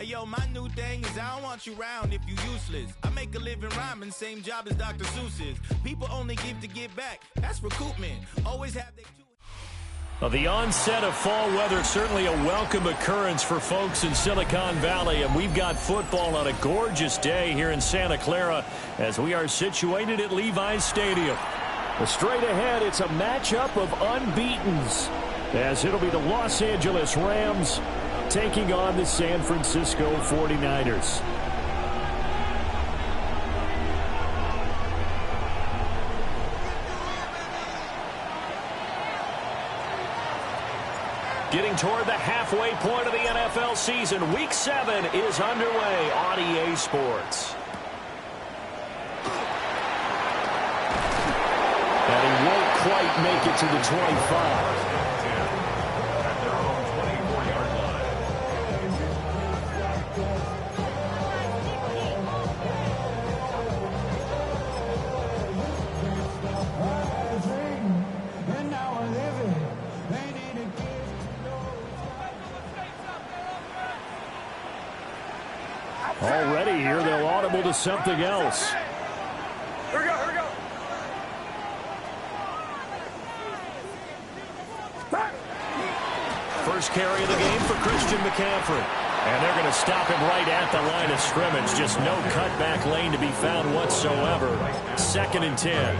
yo, my new thing is I don't want you round if you useless. I make a living rhyming, same job as Dr. Seuss's. People only give to give back. That's recoupment. Always have they two. Well, the onset of fall weather, certainly a welcome occurrence for folks in Silicon Valley, and we've got football on a gorgeous day here in Santa Clara as we are situated at Levi's Stadium. Straight ahead, it's a matchup of unbeatens, as it'll be the Los Angeles Rams taking on the San Francisco 49ers. Getting toward the halfway point of the NFL season, Week 7 is underway on EA Sports. And he won't quite make it to the 25. Already here, they'll audible to something else. Here we go, here we go. First carry of the game for Christian McCaffrey. And they're going to stop him right at the line of scrimmage. Just no cutback lane to be found whatsoever. 2nd and 10.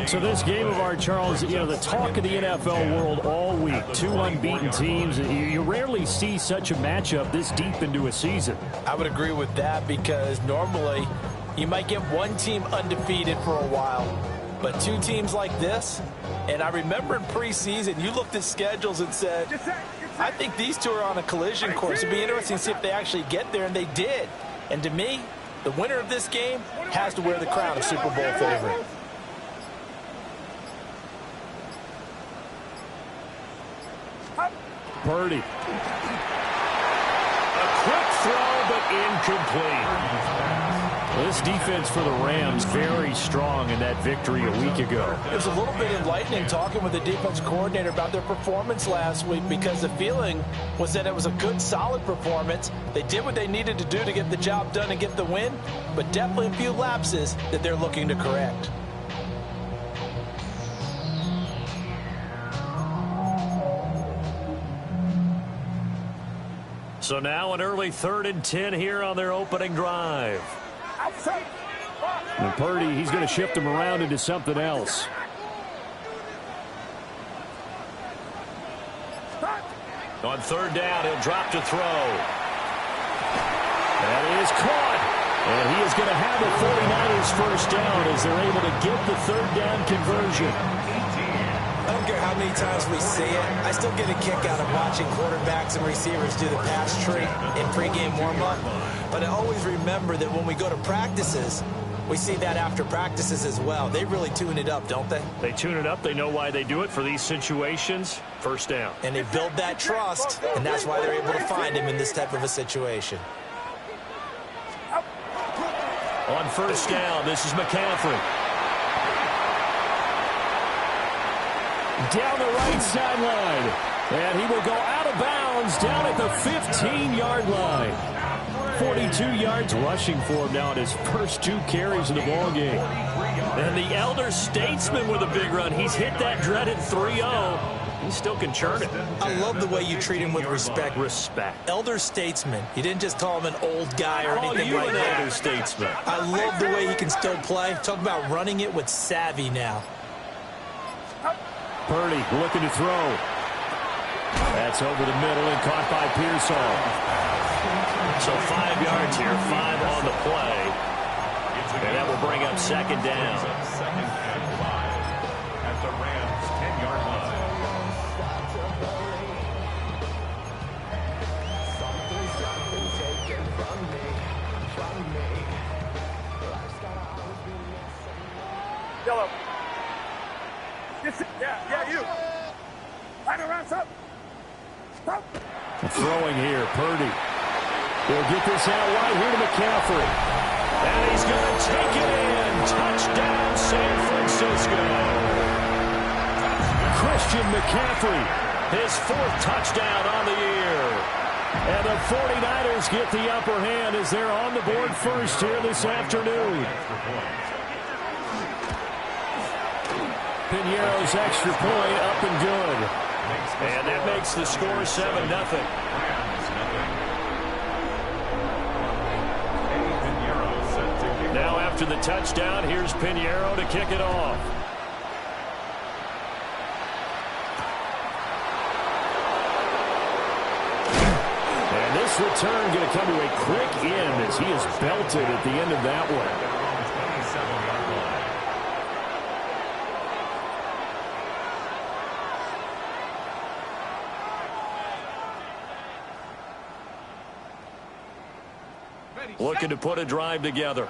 So this game of ours, Charles, you know, the talk of the NFL world all week. 2 unbeaten teams. You rarely see such a matchup this deep into a season. I would agree with that because normally you might get one team undefeated for a while. But 2 teams like this, and I remember in preseason, you looked at schedules and said, I think these 2 are on a collision course. It'd be interesting to see if they actually get there, and they did. And to me, the winner of this game has to wear the crown of Super Bowl favorite. Purdy. A quick throw, but incomplete. This defense for the Rams very strong in that victory a week ago. It was a little bit enlightening talking with the defense coordinator about their performance last week because the feeling was that it was a good, solid performance. They did what they needed to do to get the job done and get the win, but definitely a few lapses that they're looking to correct. So now an early 3rd and 10 here on their opening drive. And Purdy, he's going to shift them around into something else. On 3rd down, he'll drop to throw. That is caught. And he is going to have the 49ers first down as they're able to get the 3rd down conversion. I don't care how many times we see it. I still get a kick out of watching quarterbacks and receivers do the pass tree in pregame warm-up. But I always remember that when we go to practices, we see that after practices as well. They really tune it up, don't they? They tune it up. They know why they do it for these situations. First down. And they build that trust, and that's why they're able to find him in this type of a situation. On 1st down, this is McCaffrey. Down the right sideline. And he will go out of bounds down at the 15-yard line. 42 yards rushing for him now in his first 2 carries of the ballgame. And the elder statesman with a big run. He's hit that dreaded 3-0. He still can churn it. I love the way you treat him with respect. Respect. Elder statesman. You didn't just call him an old guy or anything like that. Elder statesman. I love the way he can still play. Talk about running it with savvy now. Purdy looking to throw. That's over the middle and caught by Pearsall. So 5 yards here, 5 on the play. And that will bring up 2nd down. At the Rams' 10-yard line. Yellow. Yeah, you. Right around, stop. Throwing here, Purdy. He'll get this out right here to McCaffrey. And he's going to take it in. Touchdown, San Francisco. Christian McCaffrey, his 4th touchdown on the year. And the 49ers get the upper hand as they're on the board first here this afternoon. Piñeiro's extra point up and good. And that makes the score 7-0. Now after the touchdown, here's Piñeiro to kick it off. And this return going to come to a quick end as he is belted at the end of that one. Looking to put a drive together.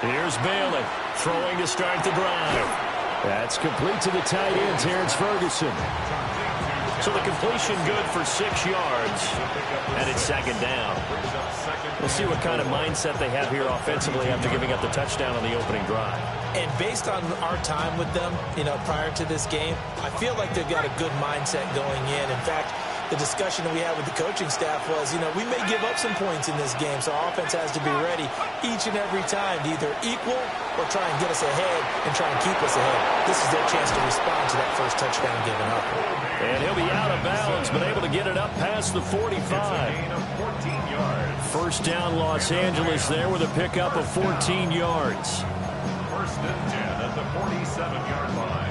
Here's Bailey throwing to start the drive. That's complete to the tight end, Terrence Ferguson. So the completion good for 6 yards, and it's second down. We'll see what kind of mindset they have here offensively after giving up the touchdown on the opening drive. And based on our time with them, prior to this game, I feel like they've got a good mindset going in. In fact, the discussion that we had with the coaching staff was, we may give up some points in this game, so our offense has to be ready each and every time to either equal or try and get us ahead and try and keep us ahead. This is their chance to respond to that first touchdown given up. And he'll be out of bounds, but able to get it up past the 45. First down, Los Angeles there with a pickup of 14 yards. First and 10 at the 47-yard line.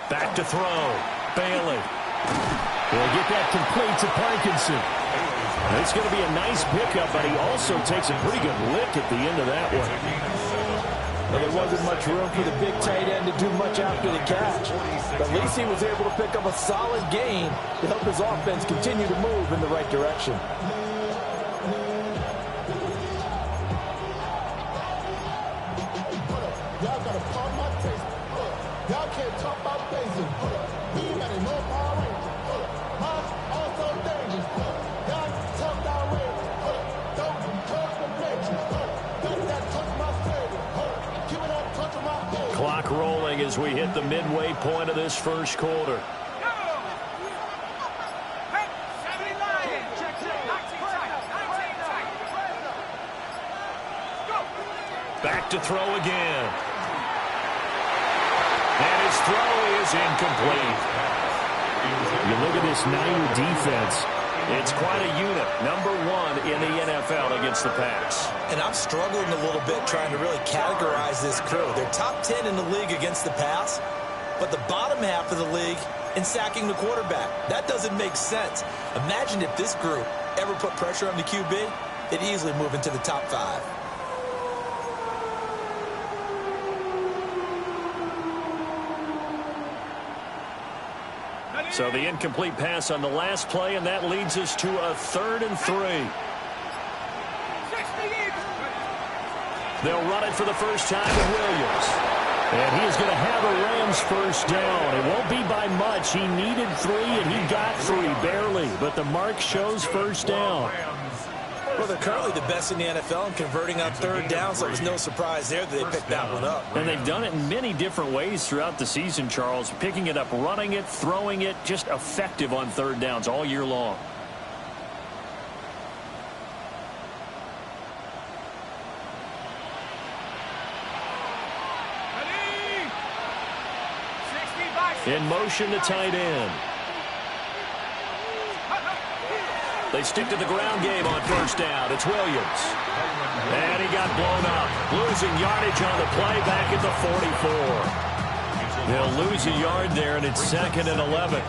Back to throw. Bailey. He'll get that complete to Parkinson. It's going to be a nice pickup, but he also takes a pretty good lick at the end of that one. Well, there wasn't much room for the big tight end to do much after the catch. But at least he was able to pick up a solid gain to help his offense continue to move in the right direction. Y'all got to pump my taste. Y'all can't talk about basic. We better know Power Rangers. I'm also dangerous. Y'all talk down range. Don't touch the matrix. That touch my flavor. Give me that touch of my flavor. Clock rolling as we hit the midway point of this first quarter. Back to throw again. And his throw is incomplete. You look at this Niner defense. It's quite a unit. Number 1 in the NFL against the pass. And I'm struggling a little bit trying to really categorize this crew. They're top 10 in the league against the pass, but the bottom half of the league in sacking the quarterback. That doesn't make sense. Imagine if this group ever put pressure on the QB, they'd easily move into the top 5. So the incomplete pass on the last play, and that leads us to a 3rd and 3. They'll run it for the first time with Williams. And he is going to have a Rams first down. It won't be by much. He needed 3, and he got 3, barely. But the mark shows first down. Well, they're currently the best in the NFL in converting on 3rd down, so it was no surprise there that they picked that one up. And they've done it in many different ways throughout the season, Charles. Picking it up, running it, throwing it, just effective on 3rd downs all year long. In motion, the tight end. They stick to the ground game on first down. It's Williams. And he got blown up. Losing yardage on the play back at the 44. They'll lose a yard there, and it's 2nd and 11.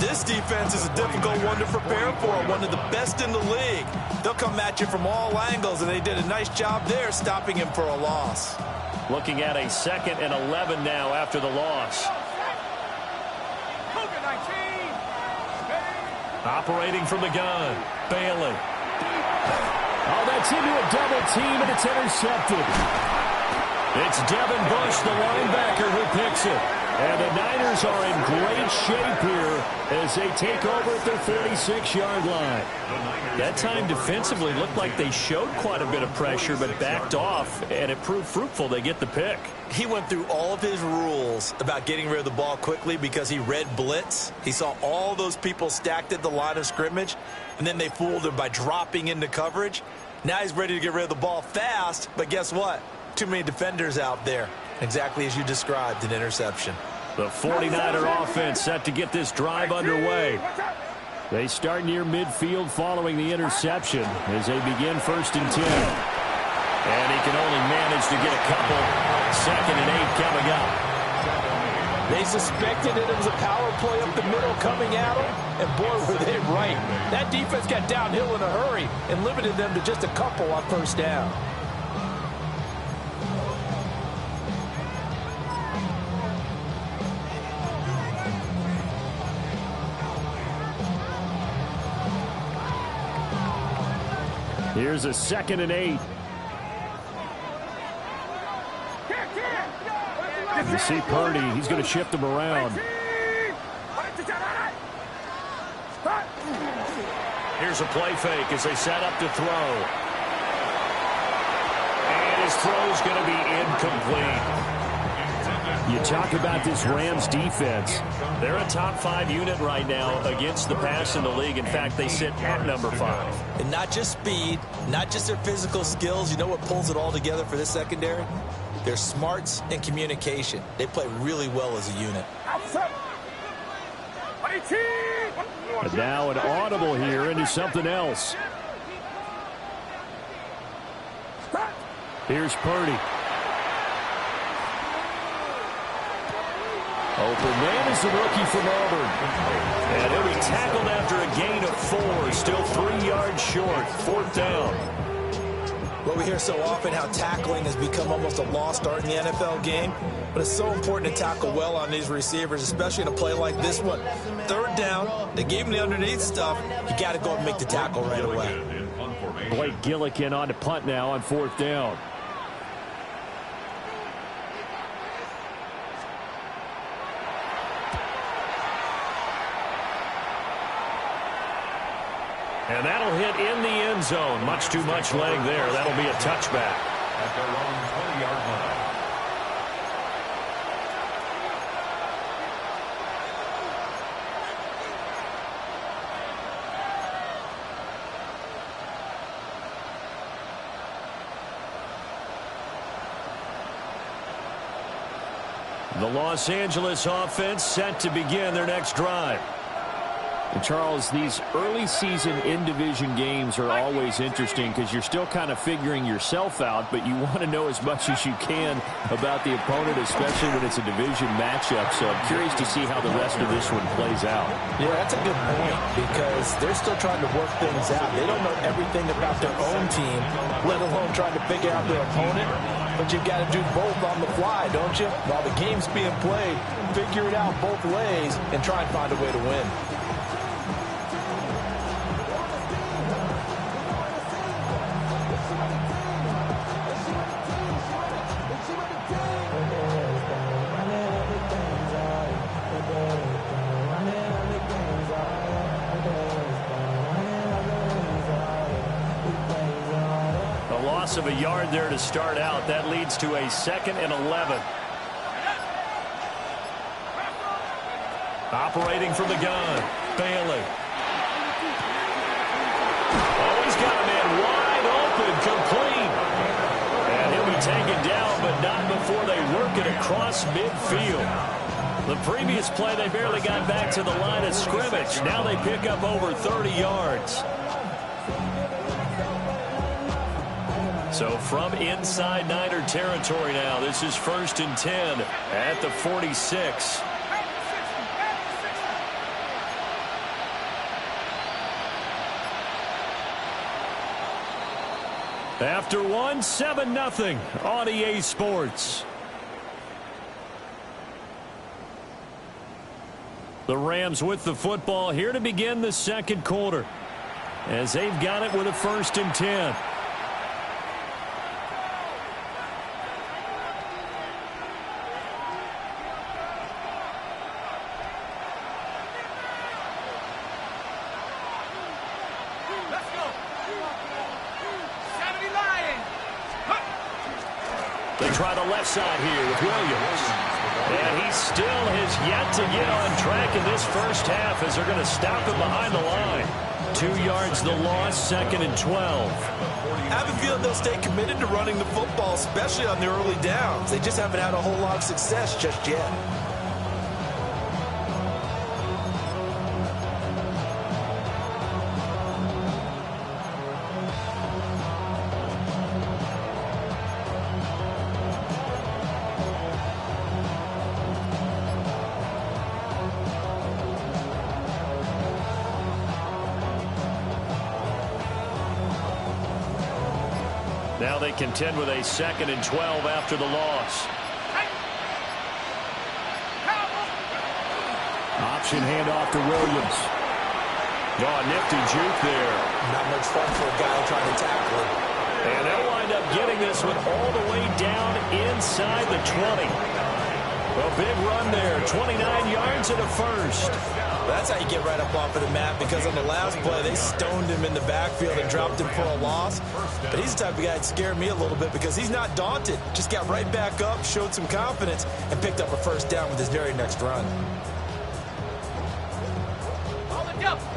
This defense is a difficult one to prepare for, one of the best in the league. They'll come at you from all angles, and they did a nice job there stopping him for a loss. Looking at a 2nd and 11 now after the loss. Operating from the gun, Bailey. Oh, that's into a double team, and it's intercepted. It's Devin Bush, the linebacker, who picks it. And the Niners are in great shape here as they take over at their 46-yard line. That time defensively looked like they showed quite a bit of pressure but backed off, and it proved fruitful. They get the pick. He went through all of his rules about getting rid of the ball quickly because he read blitz. He saw all those people stacked at the line of scrimmage, and then they fooled him by dropping into coverage. Now he's ready to get rid of the ball fast, but guess what? Too many defenders out there. Exactly as you described, an interception. The 49er offense set to get this drive underway. They start near midfield following the interception as they begin 1st and 10. And he can only manage to get a couple. 2nd and 8 coming up. They suspected it was a power play up the middle coming at them, and boy, were they right. That defense got downhill in a hurry and limited them to just a couple on 1st down. Here's a 2nd and 8. You see Purdy, he's going to shift them around. Here's a play fake as they set up to throw. And his throw's going to be incomplete. You talk about this Rams defense. They're a top 5 unit right now against the pass in the league. In fact, they sit at number 5. And not just speed, not just their physical skills. You know what pulls it all together for this secondary? Their smarts and communication. They play really well as a unit. And now an audible here into something else. Here's Purdy. Open man is the rookie from Auburn. And he'll be tackled after a gain of 4. Still 3 yards short. 4th down. Well, we hear so often how tackling has become almost a lost art in the NFL game. But it's so important to tackle well on these receivers, especially in a play like this one. 3rd down, they gave him the underneath stuff. You got to go and make the tackle right away. Blake Gillikin on to punt now on 4th down. And that'll hit in the end zone. Much too much leg there. That'll be a touchback. At their own 20-yard line. The Los Angeles offense set to begin their next drive. And Charles, these early season in-division games are always interesting because you're still kind of figuring yourself out, but you want to know as much as you can about the opponent, especially when it's a division matchup. So I'm curious to see how the rest of this one plays out. Yeah, that's a good point because they're still trying to work things out. They don't know everything about their own team, let alone trying to figure out their opponent. But you've got to do both on the fly, don't you? While the game's being played, figure it out both ways and try and find a way to win. Of a yard there to start out. That leads to a 2nd and 11. Operating from the gun, Bailey. Oh, he's got a man wide open, complete. And he'll be taken down, but not before they work it across midfield. The previous play, they barely got back to the line of scrimmage. Now they pick up over 30 yards. So from inside Niner territory now, this is 1st and 10 at the 46. After one, 7-0 on EA Sports. The Rams with the football here to begin the second quarter, as they've got it with a 1st and 10. They try the left side here with Williams. And he still has yet to get on track in this first half as they're going to stop him behind the line. 2 yards the loss, 2nd and 12. I have a feeling they'll stay committed to running the football, especially on the early downs. They just haven't had a whole lot of success just yet. Now they contend with a 2nd and 12 after the loss. Option handoff to Williams. Oh, nifty juke there. Not much fun for a guy trying to tackle him. And they'll wind up getting this one all the way down inside the 20. A big run there, 29 yards and a 1st. That's how you get right up off of the mat, because on the last play, they stoned him in the backfield and dropped him for a loss. But he's the type of guy that scared me a little bit because he's not daunted. Just got right back up, showed some confidence, and picked up a 1st down with his very next run.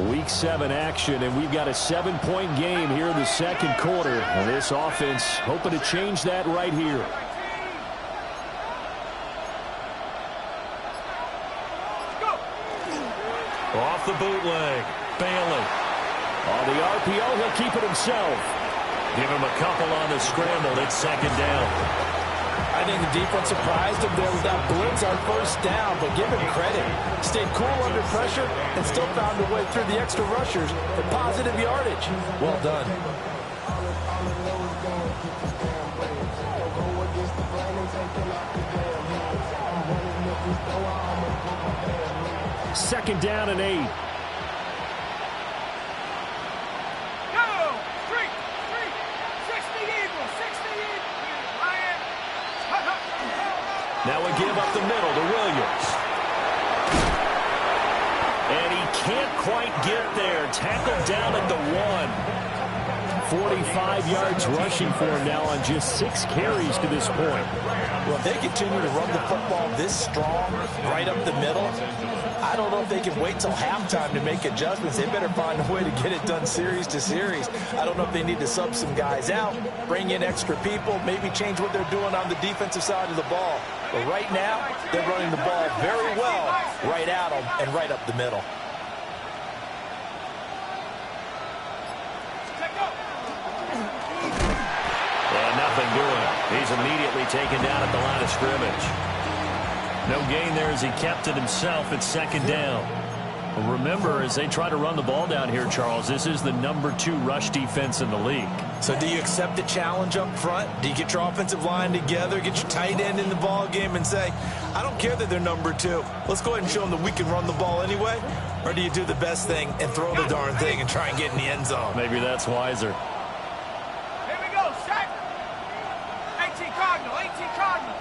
Week 7 action, and we've got a 7-point game here in the second quarter. And this offense hoping to change that right here. Off the bootleg, Bailey. On the RPO, he'll keep it himself. Give him a couple on the scramble. It's 2nd down. I think the defense surprised him there with that blitz on 1st down, but give him credit. Stayed cool under pressure and still found a way through the extra rushers for positive yardage. Well done. Second down and 8. Now we give up the middle to Williams. And he can't quite get there. Tackled down at the 1. 45 yards rushing for him now on just 6 carries to this point. Well, if they continue to run the football this strong, right up the middle, I don't know if they can wait till halftime to make adjustments. They better find a way to get it done series to series. I don't know if they need to sub some guys out, bring in extra people, maybe change what they're doing on the defensive side of the ball. But right now, they're running the ball very well right at them and right up the middle. And nothing doing. He's immediately taken down at the line of scrimmage. No gain there as he kept it himself at 2nd down. Remember, as they try to run the ball down here, Charles, this is the number 2 rush defense in the league. So do you accept the challenge up front? Do you get your offensive line together, get your tight end in the ball game and say, I don't care that they're number 2. Let's go ahead and show them that we can run the ball anyway? Or do you do the best thing and throw the darn thing and try and get in the end zone? Maybe that's wiser. Here we go, set. 18 Cardinal, 18 Cardinal.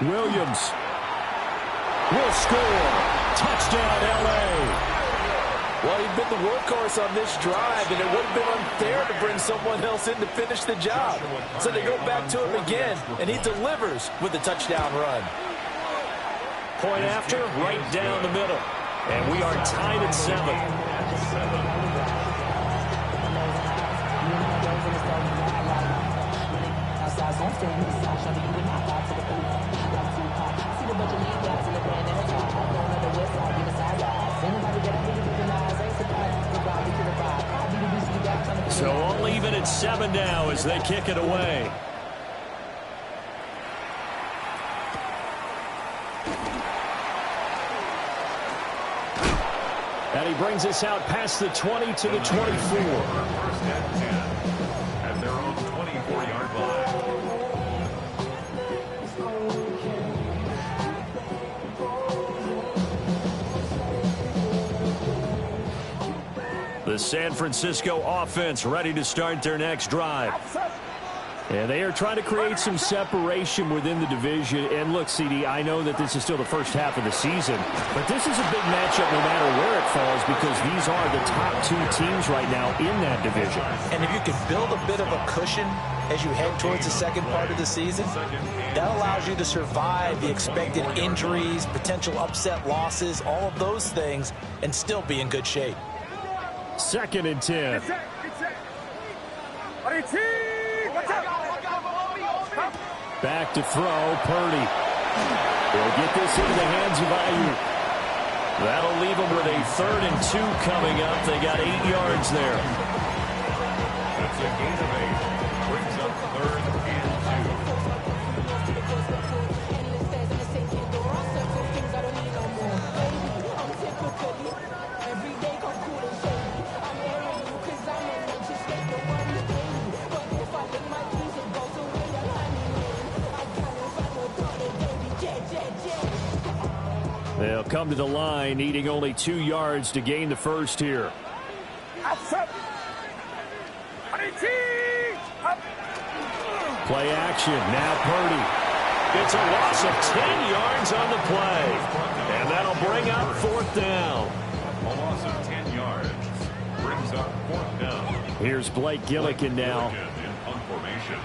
Williams will score. Touchdown, L.A. Well, he'd been the workhorse on this drive, and it would have been unfair to bring someone else in to finish the job. So they go back to him again, and he delivers with a touchdown run. Point after, right down the middle. And we are tied at 7. So all even at 7 now as they kick it away. And he brings us out past the 20 to the 24. First and 10 at their own 24-yard line. The San Francisco offense ready to start their next drive. And they are trying to create some separation within the division. And look, CD, I know that this is still the first half of the season, but this is a big matchup no matter where it falls because these are the top two teams right now in that division. And if you can build a bit of a cushion as you head towards the second part of the season, that allows you to survive the expected injuries, potential upset losses, all of those things, and still be in good shape. 2nd and 10. Back to throw, Purdy. He'll get this into the hands of Ayuk. That'll leave them with a 3rd and 2 coming up. They got 8 yards there. That's a gain of 8. Brings up 3rd and 2. They'll come to the line, needing only 2 yards to gain the first here. Play action. Now Purdy. It's a loss of 10 yards on the play. And that'll bring up 4th down. A loss of 10 yards. Brings up 4th down. Here's Blake Gillikin now. In punt formation.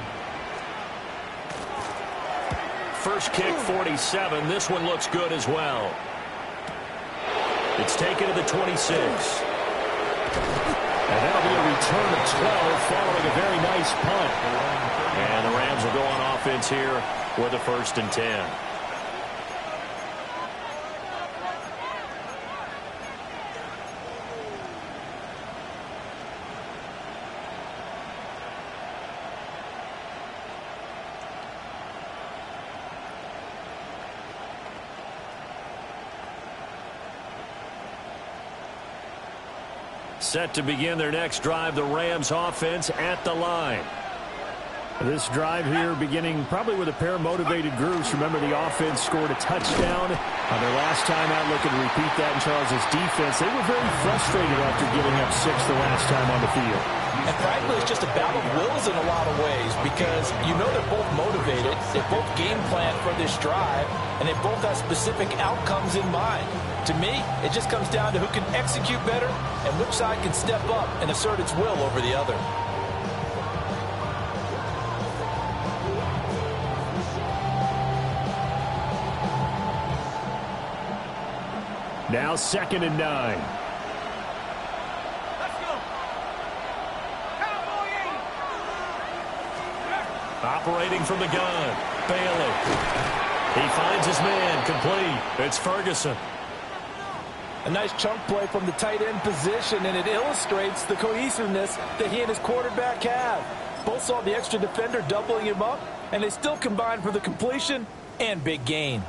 First kick, 47. This one looks good as well. It's taken to the 26. And that'll be a return of 12 following a very nice punt. And the Rams will go on offense here with a 1st and 10. Set to begin their next drive, the Rams offense at the line. This drive here beginning probably with a pair of motivated groups. Remember, the offense scored a touchdown on their last time out. Looking to repeat that in Charles's defense. They were very frustrated after giving up 6 the last time on the field. And frankly, it's just a battle of wills in a lot of ways because you know they're both motivated. They both game plan for this drive, and they both have specific outcomes in mind. To me, it just comes down to who can execute better and which side can step up and assert its will over the other. Now 2nd and 9. Let's go. Cowboy 8. Operating from the gun, Bailey. He finds his man, complete. It's Ferguson. A nice chunk play from the tight end position, and it illustrates the cohesiveness that he and his quarterback have. Both saw the extra defender doubling him up, and they still combined for the completion and big gain.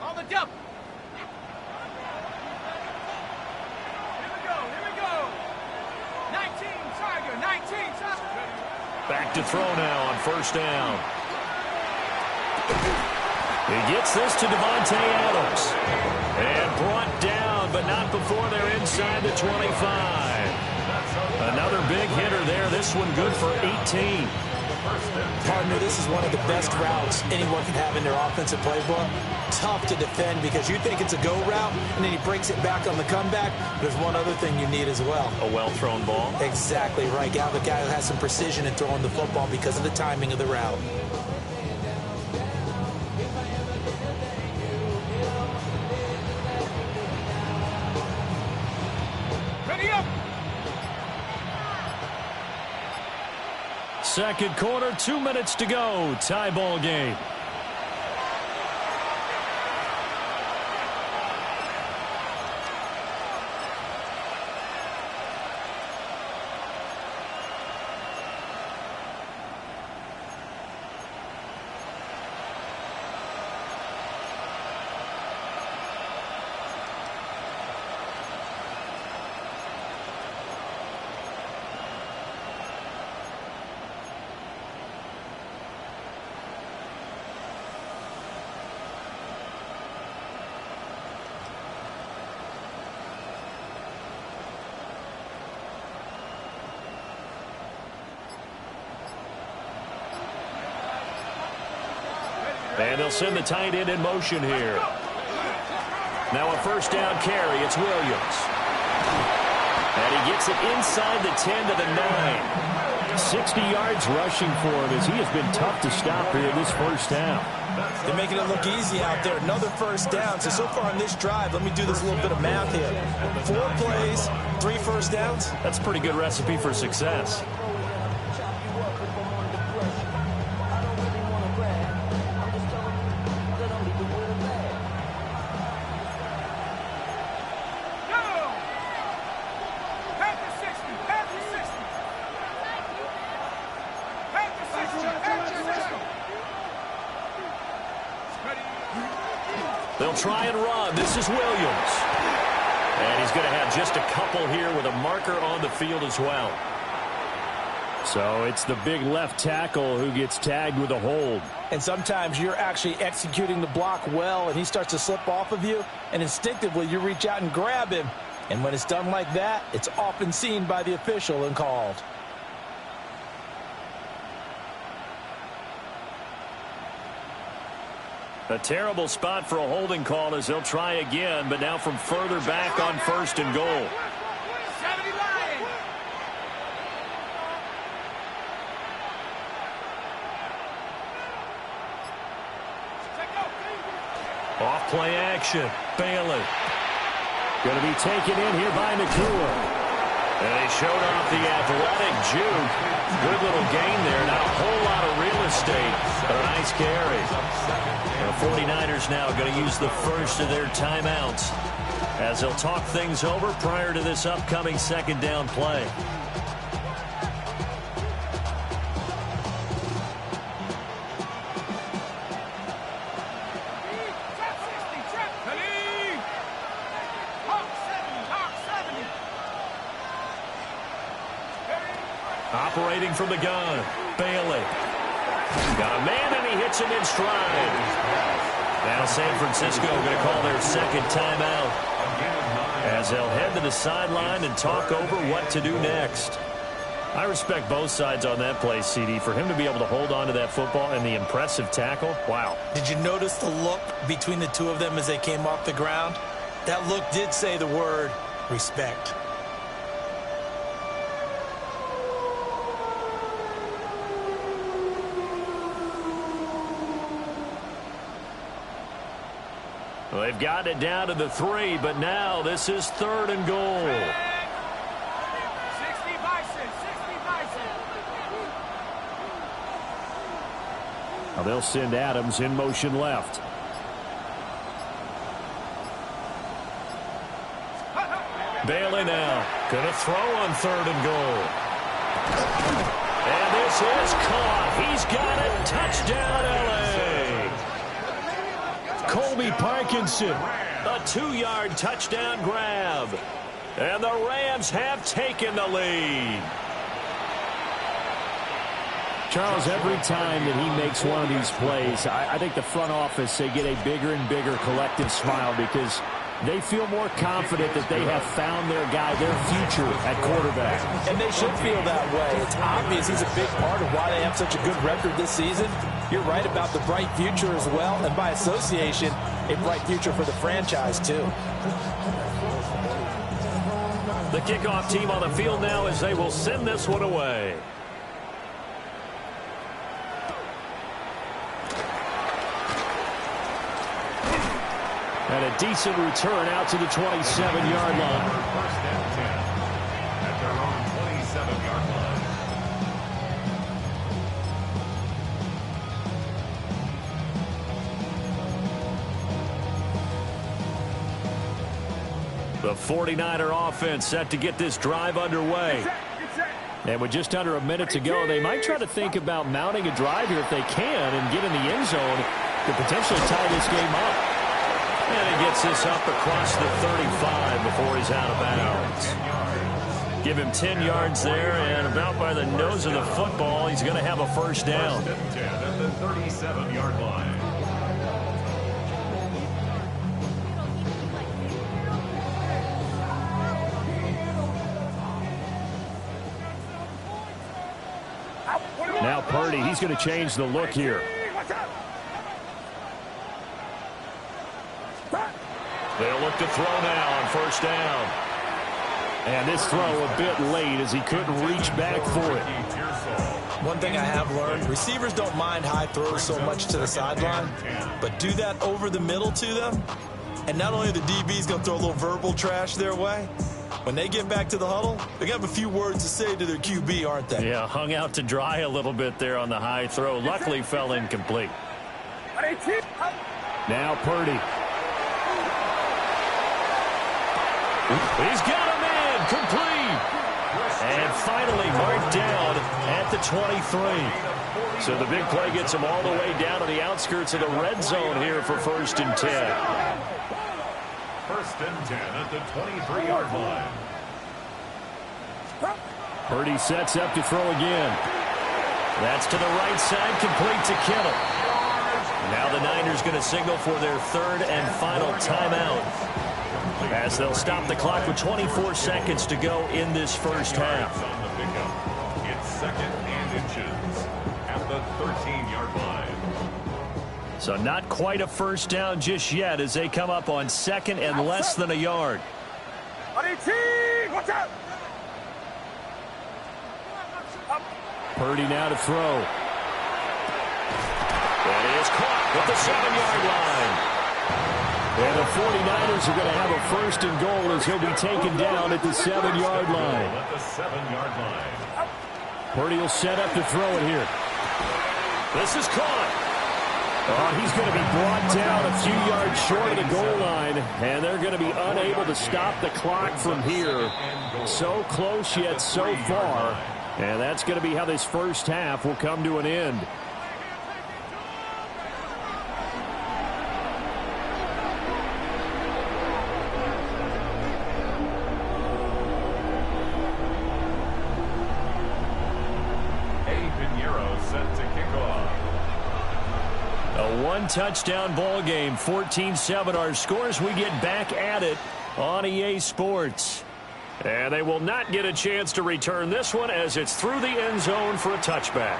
On the jump. Here we go. 19, Tiger, 19, Tiger. Back to throw now on 1st down. He gets this to Devontae Adams. And brought down, but not before they're inside the 25. Another big hitter there. This one good for 18. Partner, this is one of the best routes anyone can have in their offensive playbook. Tough to defend because you think it's a go route, and then he breaks it back on the comeback. There's one other thing you need as well. A well-thrown ball. Exactly right. Got the guy who has some precision in throwing the football because of the timing of the route. Ready up. Second quarter, 2 minutes to go. Tie ball game. And they'll send the tight end in motion here. Now a first down carry. It's Williams. And he gets it inside the 10 to the 9. 60 yards rushing for him as he has been tough to stop here this first down. They're making it look easy out there. Another first down. So far on this drive, let me do this little bit of math here. 4 plays, 3 first downs. That's a pretty good recipe for success. They'll try and run. This is Williams. And he's going to have just a couple here with a marker on the field as well. So it's the big left tackle who gets tagged with a hold. And sometimes you're actually executing the block well, and he starts to slip off of you, and instinctively you reach out and grab him. And when it's done like that, it's often seen by the official and called. A terrible spot for a holding call as they'll try again, but now from further back on first and goal. Off play action. Bailey. Going to be taken in here by Nakua. And they showed off the athletic juke. Good little gain there. Not a whole lot of real estate, but a nice carry. And the 49ers now going to use the first of their timeouts as they'll talk things over prior to this upcoming second down play. Operating from the gun, Bailey. Got a man, and he hits him in stride. Now San Francisco going to call their second timeout as they'll head to the sideline and talk over what to do next. I respect both sides on that play, CD. For him to be able to hold on to that football and the impressive tackle, wow. Did you notice the look between the two of them as they came off the ground? That look did say the word respect. Well, they've got it down to the 3, but now this is third and goal. 60 Bison, 60 Bison. Now they'll send Adams in motion left. Bailey now going to throw on third and goal. And this is caught. He's got it. Touchdown, L.A. Colby Parkinson, a 2-yard touchdown grab. And the Rams have taken the lead. Charles, every time that he makes one of these plays, I think the front office, they get a bigger and bigger collective smile because they feel more confident that they have found their guy, their future at quarterback. And they should feel that way. It's obvious he's a big part of why they have such a good record this season. You're right about the bright future as well, and by association, a bright future for the franchise too. The kickoff team on the field now as they will send this one away. And a decent return out to the 27-yard line. First and 10 at their own 27-yard line. The 49er offense set to get this drive underway. And with just under a minute to go, they might try to think about mounting a drive here if they can and get in the end zone to potentially tie this game up. And he gets this up across the 35 before he's out of bounds. Give him 10 yards there, and about by the nose of the football, he's going to have a first down. First and 10 at the 37-yard line. Now Purdy, he's going to change the look here. They'll look to throw now on first down. And this throw a bit late as he couldn't reach back for it. One thing I have learned, receivers don't mind high throws so much to the sideline, but do that over the middle to them, and not only the DB's going to throw a little verbal trash their way, when they get back to the huddle, they're going to have a few words to say to their QB, aren't they? Yeah, hung out to dry a little bit there on the high throw. Luckily fell incomplete. Now Purdy. He's got him in, complete. And finally marked down at the 23. So the big play gets him all the way down to the outskirts of the red zone here for 1st and 10. 1st and 10 at the 23-yard line. Purdy sets up to throw again. That's to the right side, complete to Kittle. Now the Niners going to signal for their 3rd and final timeout, as they'll stop the clock with 24 seconds to go in this first half. On the pickup. It's 2nd and inches at the 13-yard line. So not quite a first down just yet as they come up on 2nd and less than a yard. Watch out! Purdy now to throw. And he is caught at the 7-yard line. And the 49ers are going to have a 1st and goal as he'll be taken down at the 7-yard line. At the 7-yard line. Purdy will set up to throw it here. This is caught. Oh, he's going to be brought down a few yards short of the goal line, and they're going to be unable to stop the clock from here. So close yet so far, and that's going to be how this first half will come to an end. Touchdown ball game, 14-7 our scores. We get back at it on EA Sports. And they will not get a chance to return this one as it's through the end zone for a touchback.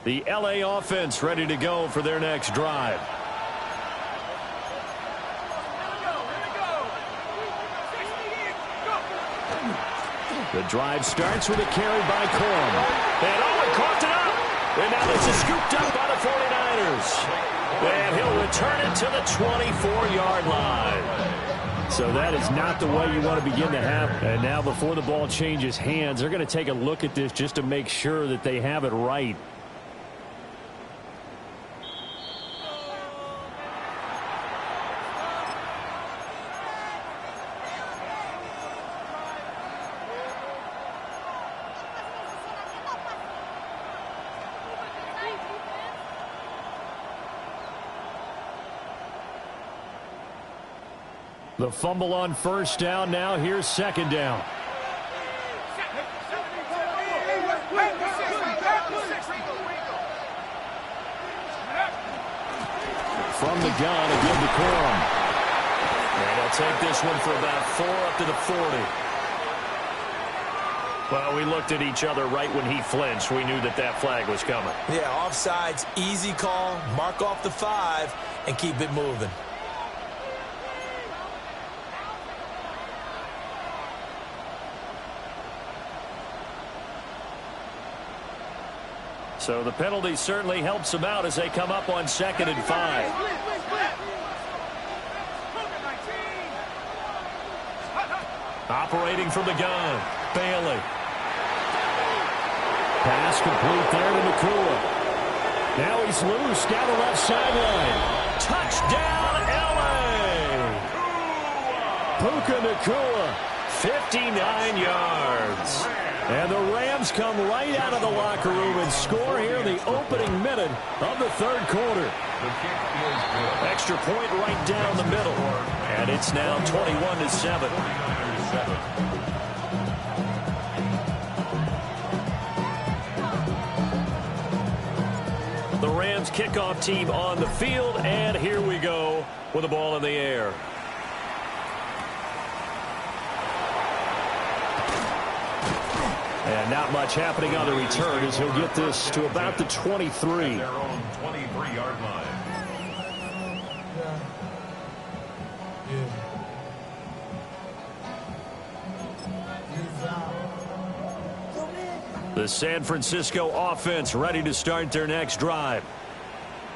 The LA offense ready to go for their next drive. The drive starts with a carry by Corum. And Owen coughed it up. And now this is scooped up by the 49ers. And he'll return it to the 24-yard line. So that is not the way you want to begin to have. And now before the ball changes hands, they're going to take a look at this just to make sure that they have it right. The fumble on first down. Now here's 2nd down. From the gun, again to Corum. And he'll take this one for about 4 up to the 40. Well, we looked at each other right when he flinched. We knew that that flag was coming. Yeah, offsides, easy call, mark off the 5, and keep it moving. So the penalty certainly helps them out as they come up on 2nd and 5. Operating from the gun, Bailey. Pass complete there to Nakua. Now he's loose down the left sideline. Touchdown, LA! Puka Nakua. 59 yards. And the Rams come right out of the locker room and score here in the opening minute of the 3rd quarter. Extra point right down the middle. And it's now 21-7. The Rams kickoff team on the field, and here we go with the ball in the air. And not much happening on the return as he'll get this to about the 23. Their own 23-yard line. The San Francisco offense ready to start their next drive.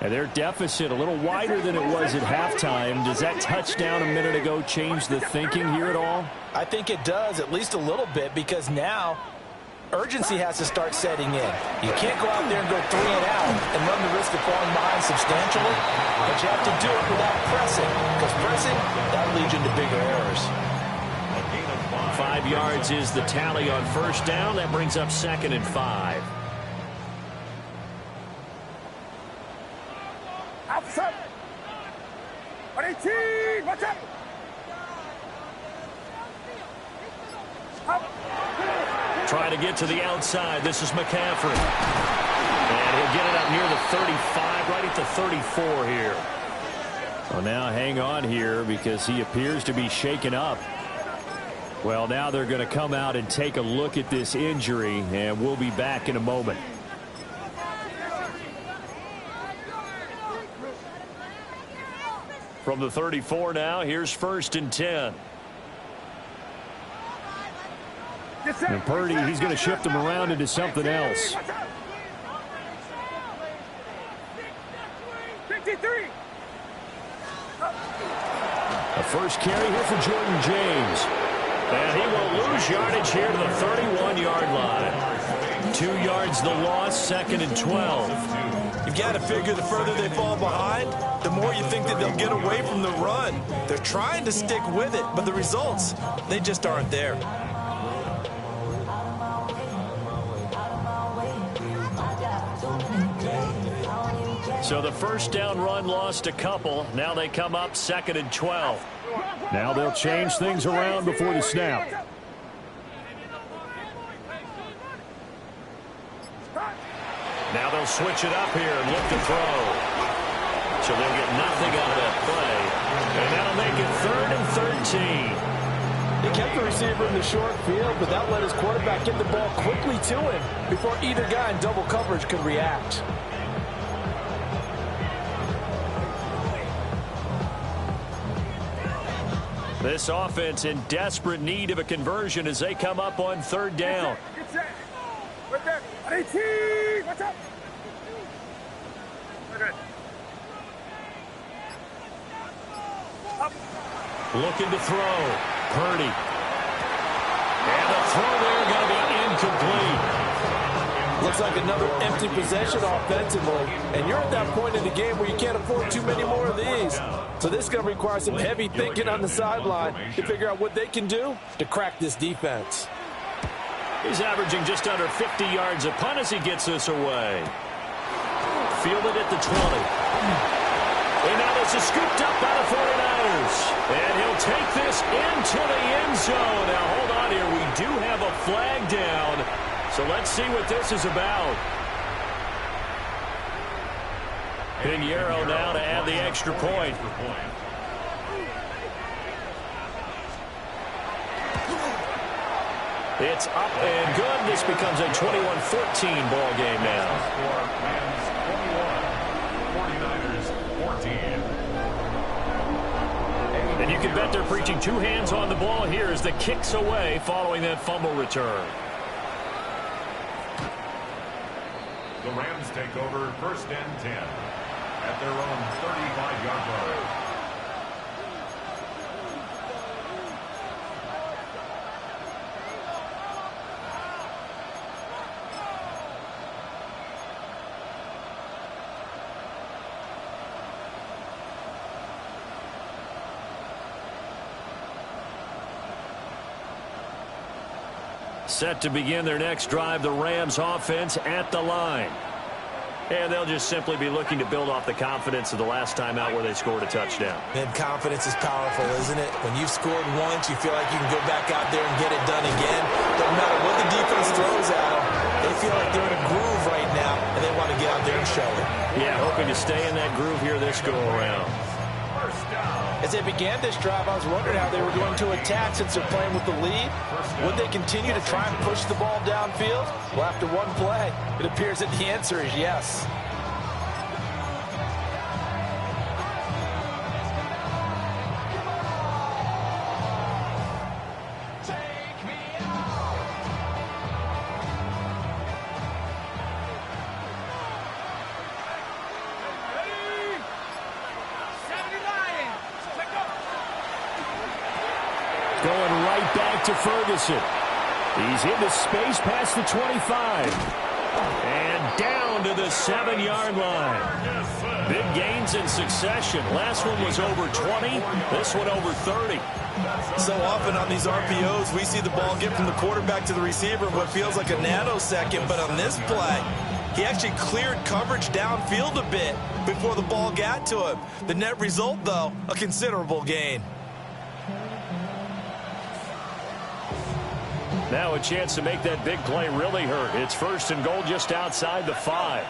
And their deficit a little wider than it was at halftime. Does that touchdown a minute ago change the thinking here at all? I think it does, at least a little bit, because now urgency has to start setting in. You can't go out there and go 3 and out and run the risk of falling behind substantially, but you have to do it without pressing, because pressing, that leads you into bigger errors. 5 yards is the tally on first down. That brings up 2nd and 5. Outside. 118. Watch out. Trying to get to the outside. This is McCaffrey. And he'll get it up near the 35, right at the 34 here. Well, now hang on here because he appears to be shaken up. Well, now they're going to come out and take a look at this injury, and we'll be back in a moment. From the 34 now, here's 1st and 10. And Purdy, he's going to shift him around into something else. 53. A first carry here for Jordan James. And he will lose yardage here to the 31-yard line. 2 yards the loss, 2nd and 12. You've got to figure the further they fall behind, the more you think that they'll get away from the run. They're trying to stick with it, but the results, they just aren't there. So the first down run lost a couple. Now they come up 2nd and 12. Now they'll change things around before the snap. Now they'll switch it up here and look to throw. So they'll get nothing out of that play. And that'll make it 3rd and 13. He kept the receiver in the short field, but that let his quarterback get the ball quickly to him before either guy in double coverage could react. This offense in desperate need of a conversion as they come up on 3rd down. Right there. 18. Watch out. Looking to throw. Purdy. And the throw there going to be incomplete. Looks like another empty possession offensively, and you're at that point in the game where you can't afford too many more of these. So this is going to require some heavy thinking on the sideline to figure out what they can do to crack this defense. He's averaging just under 50 yards a punt as he gets this away. Fielded at the 20. And now this is scooped up by the 49ers. And he'll take this into the end zone. Now hold on here. We do have a flag down. So let's see what this is about. Pinheiro now to add the extra point. It's up and good. This becomes a 21-14 ball game now. 49ers 14. And you can bet they're preaching 2 hands on the ball here as the kick's away following that fumble return. The Rams take over 1st and 10 at their own 35-yard line. Set to begin their next drive, the Rams offense at the line. And they'll just simply be looking to build off the confidence of the last time out where they scored a touchdown. And confidence is powerful, isn't it? When you've scored once, you feel like you can go back out there and get it done again. Doesn't matter what the defense throws at them. They feel like they're in a groove right now, and they want to get out there and show it. Yeah, hoping to stay in that groove here this go-around. First down. As they began this drive, I was wondering how they were going to attack since they're playing with the lead. Would they continue to try and push the ball downfield? Well, after one play, it appears that the answer is yes. Going right back to Ferguson. He's into space past the 25. And down to the 7-yard line. Big gains in succession. Last one was over 20. This one over 30. So often on these RPOs, we see the ball get from the quarterback to the receiver in what feels like a nanosecond. But on this play, he actually cleared coverage downfield a bit before the ball got to him. The net result, though, a considerable gain. Now a chance to make that big play really hurt. It's 1st and goal just outside the 5.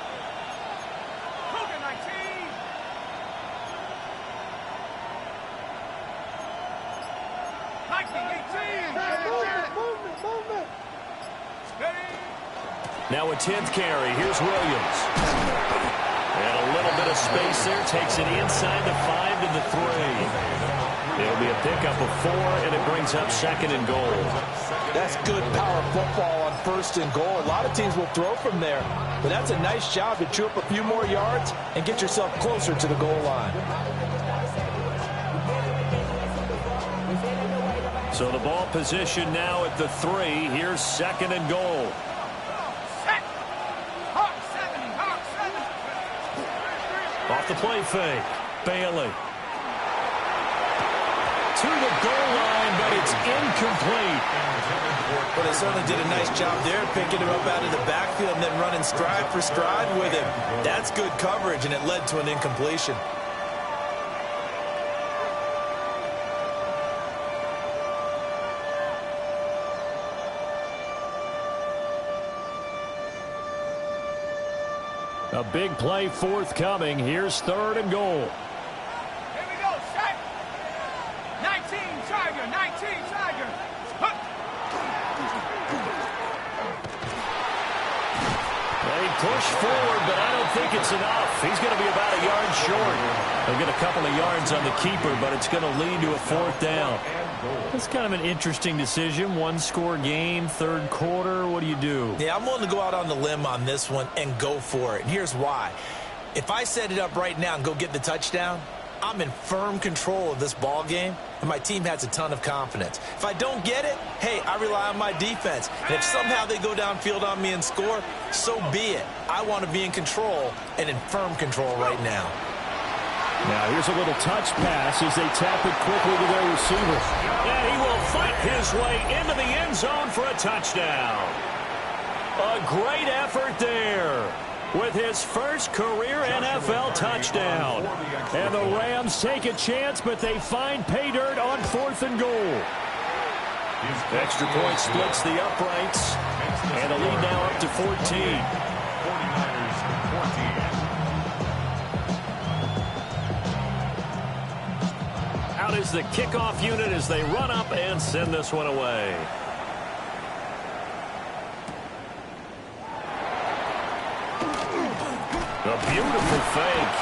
Now a 10th carry. Here's Williams. And a little bit of space there. Takes it inside the 5 to the 3. It'll be a pickup of 4, and it brings up 2nd and goal. That's good power football on 1st and goal. A lot of teams will throw from there, but that's a nice job to chew up a few more yards and get yourself closer to the goal line. So the ball position now at the 3. Here's 2nd and goal. Off the play fake. Bailey. To the goal line, but it's incomplete. But they certainly did a nice job there, picking him up out of the backfield and then running stride for stride with him. That's good coverage, and it led to an incompletion. A big play forthcoming. Here's 3rd and goal. Here we go, set. 19, Tiger, 19, Tiger. They push forward, but I don't think it's enough. He's going to be about a yard short. They'll get a couple of yards on the keeper, but it's going to lead to a 4th down. That's kind of an interesting decision. 1-score game, 3rd quarter. What do you do? Yeah, I'm willing to go out on the limb on this one and go for it. And here's why. If I set it up right now and go get the touchdown, I'm in firm control of this ball game, and my team has a ton of confidence. If I don't get it, hey, I rely on my defense. And if somehow they go downfield on me and score, so be it. I want to be in control and in firm control right now. Now here's a little touch pass as they tap it quickly to their receiver. And he will fight his way into the end zone for a touchdown. A great effort there with his first career NFL touchdown. And the Rams take a chance, but they find pay dirt on 4th and goal. Extra point splits the uprights. And the lead now up to 14. Out is the kickoff unit as they run up and send this one away. A beautiful fake.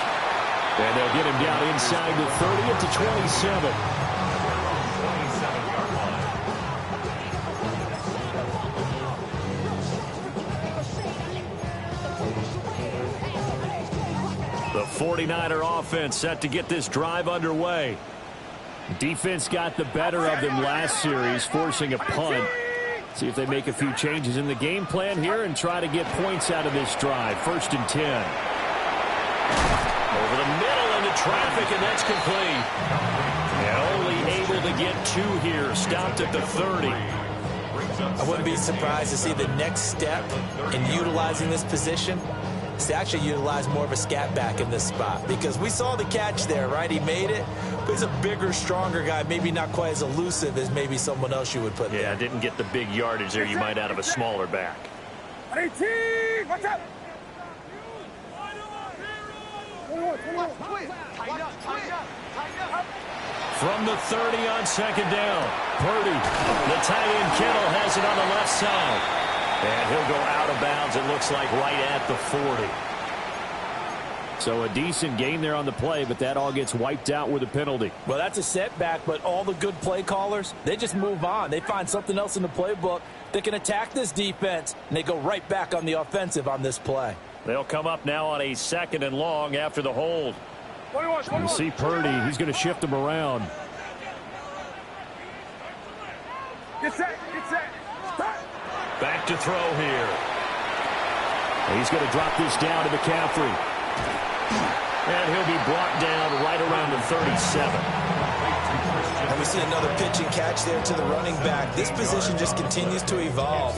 And they'll get him down inside the 30 at the 27. The 49er offense set to get this drive underway. Defense got the better of them last series, forcing a punt. See if they make a few changes in the game plan here and try to get points out of this drive. 1st and 10. Over the middle into traffic, and that's complete. And only able to get 2 here. Stopped at the 30. I wouldn't be surprised to see the next step in utilizing this position is to actually utilize more of a scat back in this spot, because we saw the catch there, right? He made it, but he's a bigger, stronger guy, maybe not quite as elusive as maybe someone else you would put there. Yeah, didn't get the big yardage there you might out of a smaller back. 18, watch out. Tighten up, tighten up, tighten up. From the 30 on second down. Purdy, the tight end Kittle has it on the left side. And he'll go out of bounds, it looks like, right at the 40. So a decent gain there on the play, but that all gets wiped out with a penalty. Well, that's a setback, but all the good play callers, they just move on. They find something else in the playbook that can attack this defense, and they go right back on the offensive on this play. They'll come up now on a 2nd and long after the hold. You see Purdy, he's going to shift him around. Get set, get set. Back to throw here. He's going to drop this down to McCaffrey. And he'll be brought down right around the 37. And we see another pitch and catch there to the running back. This position just continues to evolve.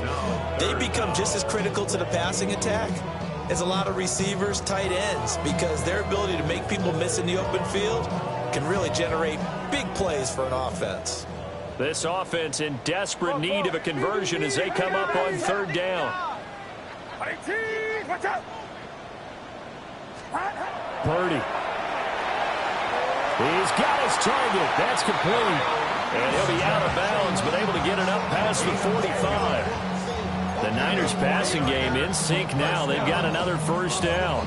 They become just as critical to the passing attack as a lot of receivers, tight ends, because their ability to make people miss in the open field can really generate big plays for an offense. This offense in desperate need of a conversion as they come up on 3rd down. Watch out. Purdy. He's got his target. That's complete. And he'll be out of bounds, but able to get it up past the 45. The Niners passing game in sync now. They've got another 1st down.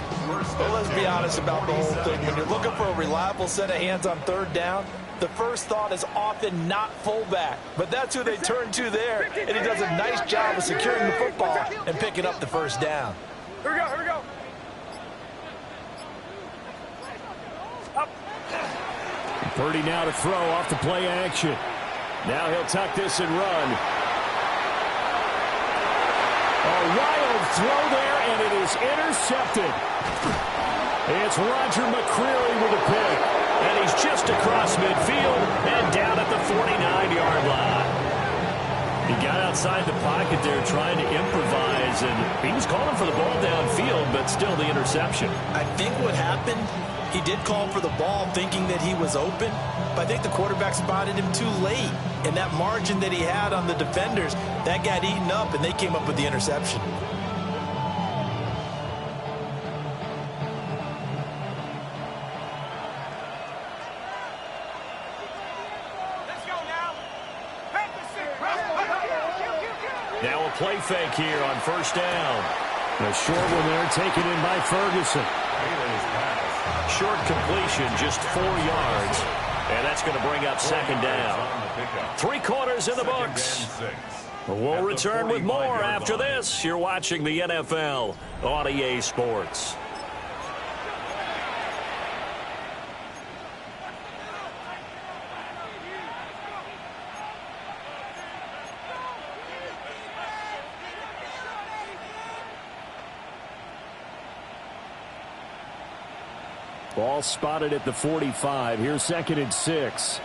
Well, let's be honest about the whole thing. When you're looking for a reliable set of hands on 3rd down, the first thought is often not fullback. But that's who they turn to there, and he does a nice job of securing the football and picking up the 1st down. Here we go, here we go. Purdy now to throw off the play action. Now he'll tuck this and run. A wild throw there, and it is intercepted. It's Roger McCreary with a pick. And he's just across midfield and down at the 49-yard line. He got outside the pocket there trying to improvise, and he was calling for the ball downfield, but still the interception. I think what happened, he did call for the ball thinking that he was open, but I think the quarterback spotted him too late. And that margin that he had on the defenders, that got eaten up, and they came up with the interception. Now a play fake here on 1st down. A short one there taken in by Ferguson. Short completion, just 4 yards. And that's going to bring up 2nd down. 3 quarters in the books. We'll return with more after this. You're watching the NFL on EA Sports. Ball spotted at the 45. Here's 2nd and 6.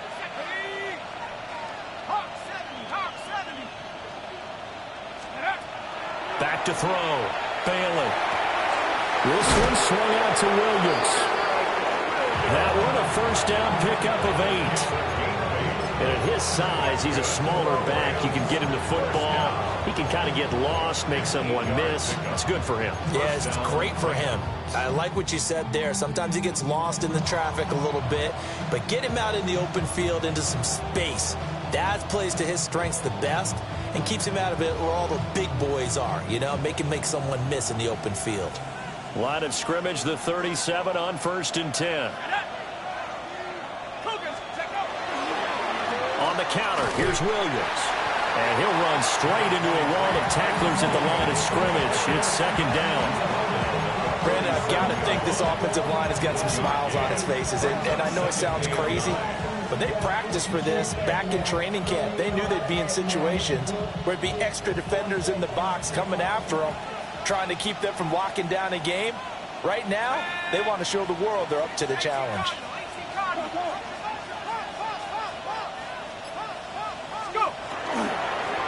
Back to throw. Failing. This one swung out to Williams. That one a 1st down pickup of 8. And at his size, he's a smaller back. You can get him the football. He can kind of get lost, make someone miss. It's good for him. Yeah, it's great for him. I like what you said there. Sometimes he gets lost in the traffic a little bit, but get him out in the open field into some space. That plays to his strengths the best and keeps him out of it where all the big boys are, you know, make someone miss in the open field. Line of scrimmage, the 37 on 1st and 10. On the counter, here's Williams. And he'll run straight into a wall of tacklers at the line of scrimmage. It's 2nd down. Brandon, I've got to think this offensive line has got some smiles on its faces. And I know it sounds crazy, but they practiced for this back in training camp. They knew they'd be in situations where it'd be extra defenders in the box coming after them, trying to keep them from locking down a game. Right now, they want to show the world they're up to the challenge.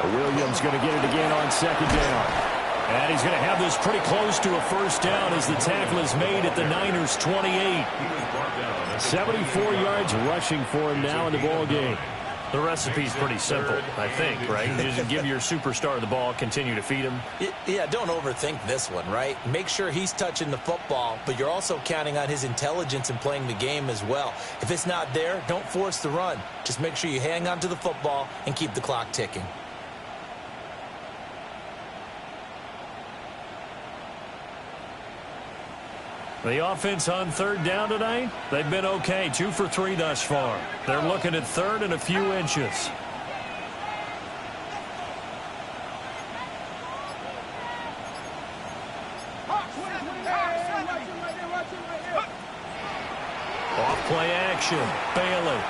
Williams going to get it again on 2nd down. And he's going to have this pretty close to a 1st down as the tackle is made at the Niners' 28. 74 yards rushing for him now in the ball game. The recipe's pretty simple, I think, right? You just give your superstar the ball, continue to feed him. Yeah, don't overthink this one, right? Make sure he's touching the football, but you're also counting on his intelligence in playing the game as well. If it's not there, don't force the run. Just make sure you hang on to the football and keep the clock ticking. The offense on third down tonight, they've been okay. 2 for 3 thus far. They're looking at third and a few inches. Off play action. Bailey.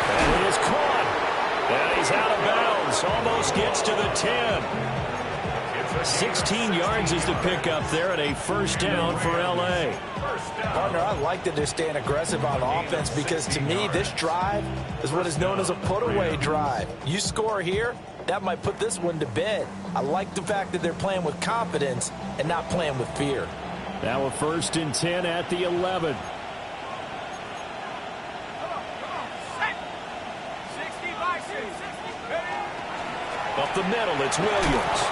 And he is caught. And he's out of bounds. Almost gets to the 10. 16 yards is the pickup there at a first down for L.A. Partner, I like that they're staying aggressive on offense because, to me, this drive is what is known as a put-away drive. You score here, that might put this one to bed. I like the fact that they're playing with confidence and not playing with fear. Now a 1st and 10 at the 11. Up the middle, it's Williams.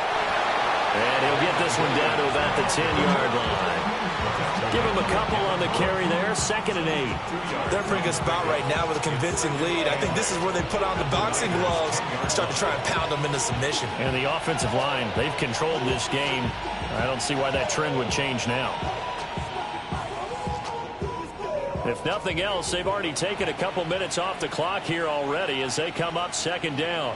And he'll get this one down to about the 10-yard line. Give him a couple on the carry there. 2nd and 8. They're in a pretty good spot right now with a convincing lead. I think this is where they put on the boxing gloves and start to try and pound them into submission. And the offensive line, they've controlled this game. I don't see why that trend would change now. If nothing else, they've already taken a couple minutes off the clock here already as they come up 2nd down.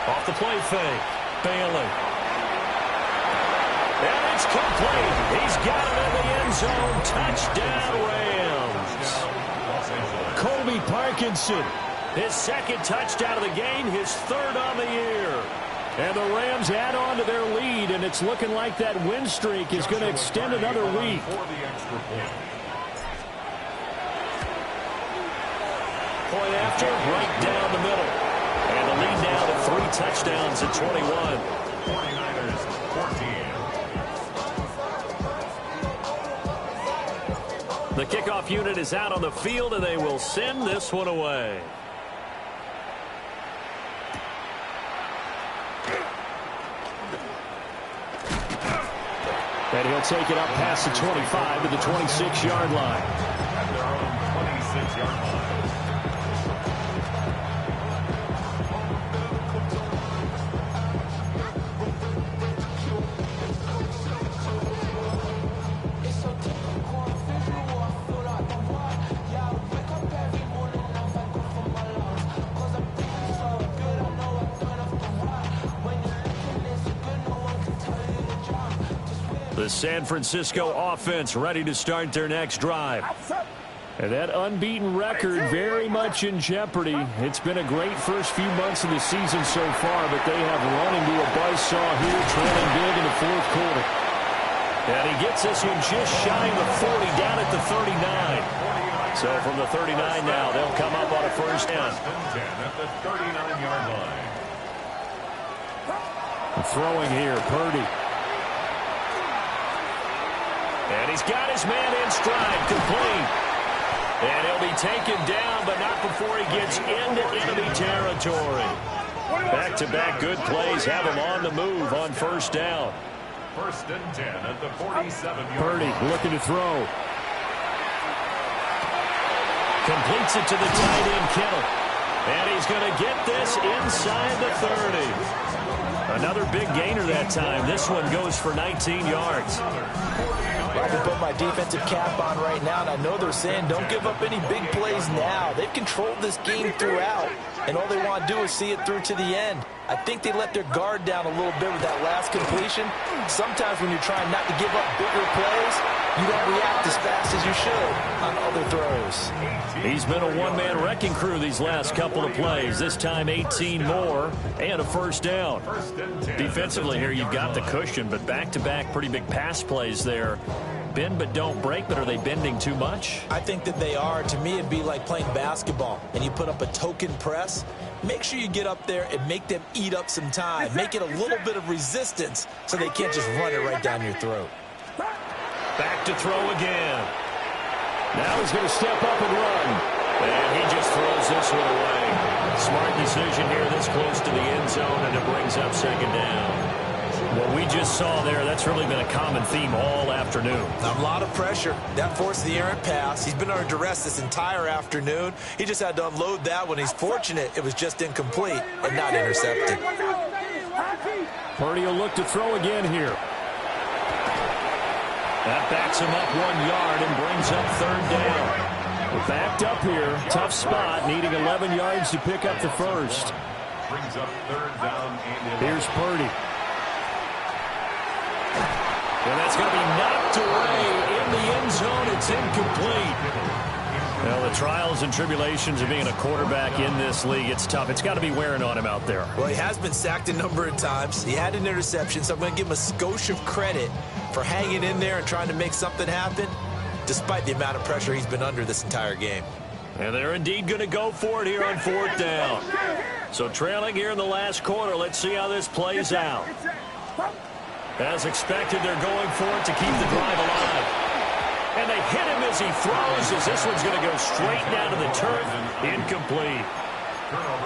Off the play fake. Bailey. And it's complete. He's got it in the end zone. Touchdown, Rams. Colby Parkinson. His 2nd touchdown of the game. His 3rd on the year. And the Rams add on to their lead, and it's looking like that win streak is going to extend another week. Point after, right down the middle. And the lead now to 3 touchdowns at 21. 49ers 14. The kickoff unit is out on the field, and they will send this one away. And he'll take it up past the 25 to the 26-yard line. At their own 26-yard line. The San Francisco offense ready to start their next drive. And that unbeaten record very much in jeopardy. It's been a great first few months of the season so far, but they have run into a buzzsaw here, trailing big in the 4th quarter. And he gets this one just shy of the 40, down at the 39. So from the 39 now, they'll come up on a first down. 10 at the 39-yard line. Throwing here, Purdy. And he's got his man in stride, complete. And he'll be taken down, but not before he gets into enemy territory. Back-to-back good plays have him on the move on first down. 1st and 10 at the 47-yard Purdy line. looking to throw. Completes it to the tight end, Kittle. And he's going to get this inside the 30. Another big gainer that time. This one goes for 19 yards. I can put my defensive cap on right now, and I know they're saying don't give up any big plays now. They've controlled this game throughout, and all they want to do is see it through to the end. I think they let their guard down a little bit with that last completion. Sometimes when you're trying not to give up bigger plays, you don't react as fast as you should on other throws. He's been a one-man wrecking crew these last couple of plays. This time 18 more and a first down. Defensively here, you've got the cushion, but back-to-back pretty big pass plays there. Bend but don't break, but are they bending too much? I think that they are. To me, it'd be like playing basketball, and you put up a token press. Make sure you get up there and make them eat up some time. Make it a little bit of resistance so they can't just run it right down your throat. Back to throw again. Now he's going to step up and run. And he just throws this one away. Smart decision here this close to the end zone, and it brings up second down. What we just saw there, that's really been a common theme all afternoon. A lot of pressure. That forced the errant pass. He's been under duress this entire afternoon. He just had to unload that one. He's fortunate it was just incomplete and not intercepted. Purdy will look to throw again here. That backs him up 1 yard and brings up third down. We're backed up here. Tough spot, needing 11 yards to pick up the first. Brings up third down and 11. Here's Purdy. And that's going to be knocked away in the end zone. It's incomplete. Well, the trials and tribulations of being a quarterback in this league, it's tough. It's got to be wearing on him out there. Well, he has been sacked a number of times. He had an interception, so I'm going to give him a skosh of credit for hanging in there and trying to make something happen, despite the amount of pressure he's been under this entire game. And they're indeed going to go for it here on fourth down. So trailing here in the last quarter. Let's see how this plays out. As expected, they're going for it to keep the drive alive. And they hit him as he throws, as this one's going to go straight down to the turf. Incomplete.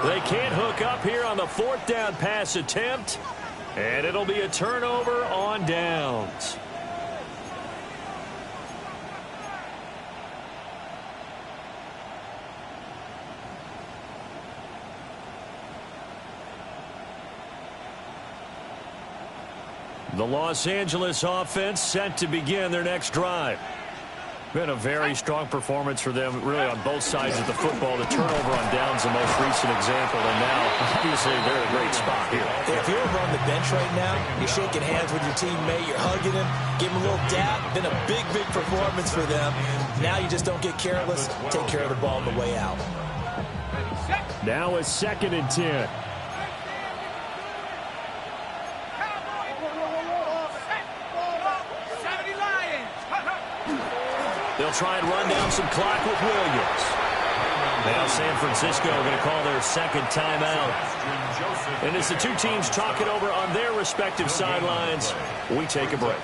They can't hook up here on the fourth down pass attempt. And it'll be a turnover on downs. The Los Angeles offense set to begin their next drive. Been a very strong performance for them, really, on both sides of the football. The turnover on downs, the most recent example, and now, obviously, they're in a great spot here. If you're over on the bench right now, you're shaking hands with your teammate, you're hugging him, give him a little dap. Been a big, big performance for them. Now you just don't get careless. Take care of the ball on the way out. Now it's 2nd and 10. They'll try and run down some clock with Williams. Now San Francisco going to call their second timeout. And as the two teams talk it over on their respective sidelines, we take a break.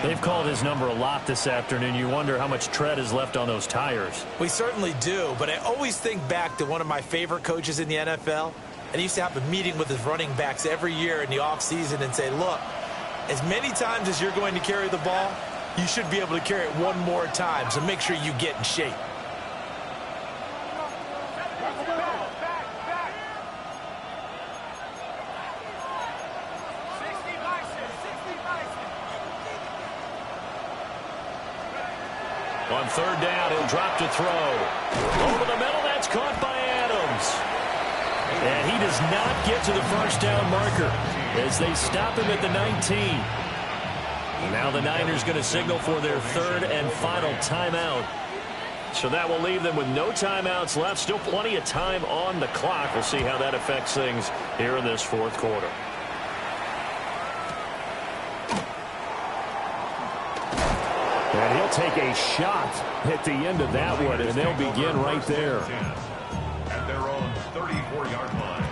They've called his number a lot this afternoon. You wonder how much tread is left on those tires. We certainly do, but I always think back to one of my favorite coaches in the NFL. And he used to have a meeting with his running backs every year in the offseason and say, look, as many times as you're going to carry the ball, you should be able to carry it one more time, so make sure you get in shape. On third down, he'll drop to throw. Over the middle, that's caught by Adams. And he does not get to the first down marker as they stop him at the 19. Now the Niners going to signal for their third and final timeout. So that will leave them with no timeouts left. Still plenty of time on the clock. We'll see how that affects things here in this fourth quarter. And he'll take a shot at the end of that one, and they'll begin right there. At their own 34-yard line.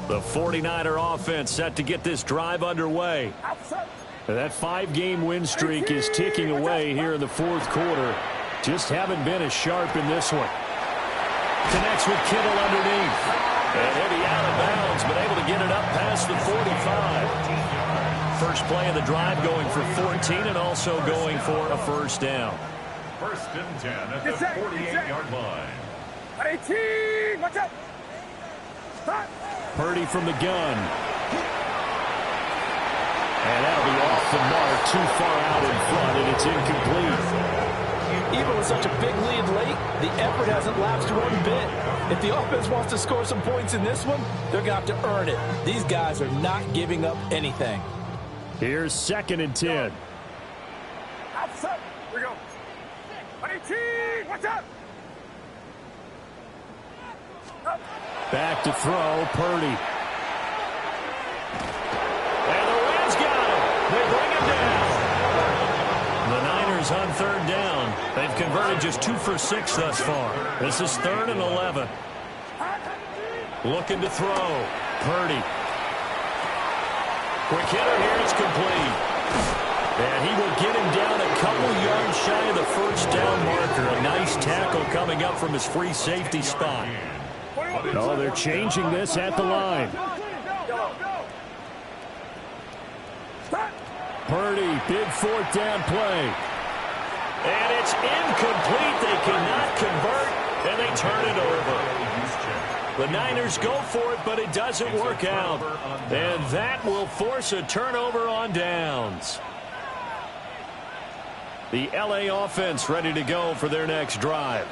The 49er offense set to get this drive underway. That 5-game win streak is ticking away here in the fourth quarter. Just haven't been as sharp in this one. Connects with Kittle underneath. And he'll be out of bounds, but able to get it up past the 45. First play of the drive going for 14 and also going for a first down. First and 10 at the 48-yard line. 18, watch out. Stop. Purdy from the gun. And that'll be off the mark, too far out in front, and it's incomplete. Even with such a big lead late, the effort hasn't lapsed one bit. If the offense wants to score some points in this one, they're going to have to earn it. These guys are not giving up anything. Here's 2nd and 10. Outside. Here we go. 18, watch out. Back to throw, Purdy. And the Rams got him. They bring him down. The third down. They've converted just 2 for 6 thus far. This is 3rd and 11. Looking to throw. Purdy. Quick hitter here. It's complete. And he will get him down a couple yards shy of the first down marker. A nice tackle coming up from his free safety spot. Oh, they're changing this at the line. Purdy, big 4th down play. And it's incomplete. They cannot convert, and they turn it over. The Niners go for it, but it doesn't work out. And that will force a turnover on downs. The LA offense ready to go for their next drive.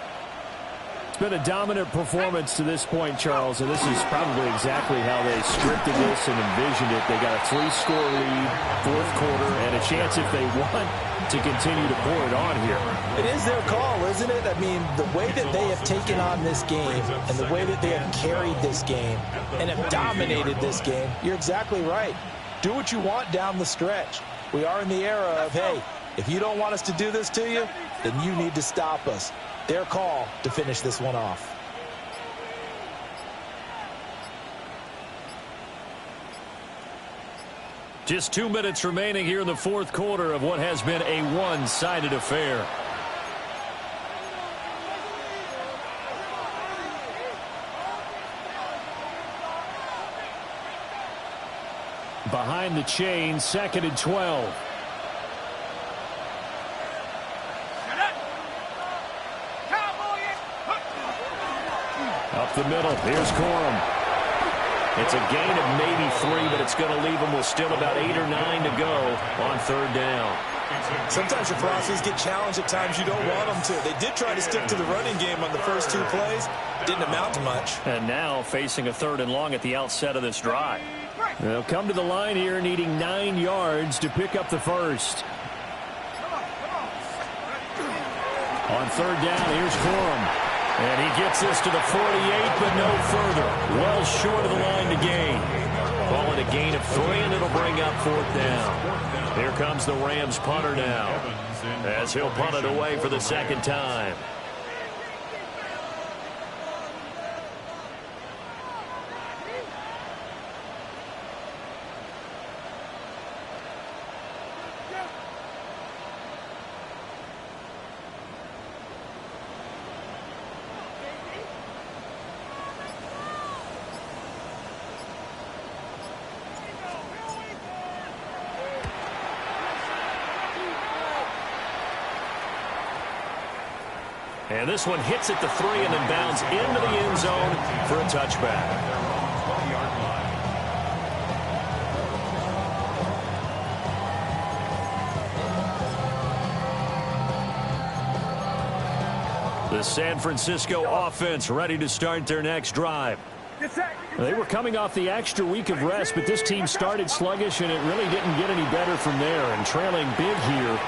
It's been a dominant performance to this point, Charles, and this is probably exactly how they scripted this and envisioned it. They got a 3-score lead, 4th quarter, and a chance if they want to continue to pour it on here. It is their call, isn't it? I mean, the way that they have taken on this game and the way that they have carried this game and have dominated this game, you're exactly right. Do what you want down the stretch. We are in the era of, hey, if you don't want us to do this to you, then you need to stop us. Their call to finish this one off. Just 2 minutes remaining here in the 4th quarter of what has been a one-sided affair. Behind the chain, 2nd and 12. Up the middle, here's Corum. It's a gain of maybe 3, but it's going to leave them with still about 8 or 9 to go on 3rd down. Sometimes your philosophies get challenged at times you don't want them to. They did try to stick to the running game on the first 2 plays. Didn't amount to much. And now facing a 3rd and long at the outset of this drive. They'll come to the line here needing 9 yards to pick up the first. On 3rd down, here's Corum. And he gets this to the 48, but no further. Well short of the line to gain. Calling a gain of 3, and it'll bring up 4th down. Here comes the Rams punter now, as he'll punt it away for the 2nd time. And this one hits at the 3 and then bounds into the end zone for a touchback. The San Francisco offense ready to start their next drive. They were coming off the extra week of rest, but this team started sluggish, and it really didn't get any better from there, and trailing big here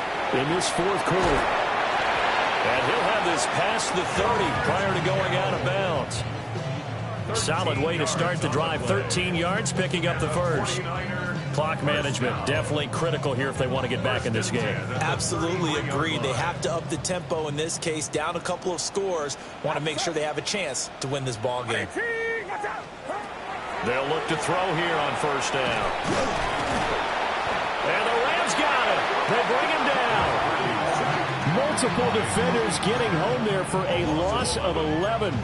in this 4th quarter. And he'll have this past the 30 prior to going out of bounds. Solid way to start the drive. 13 yards, picking up the first. Clock management definitely critical here if they want to get back in this game. Absolutely agreed. They have to up the tempo in this case. Down a couple of scores. Want to make sure they have a chance to win this ball game. They'll look to throw here on 1st down. And the Rams got it. They bring him down. Multiple defenders getting home there for a loss of 11.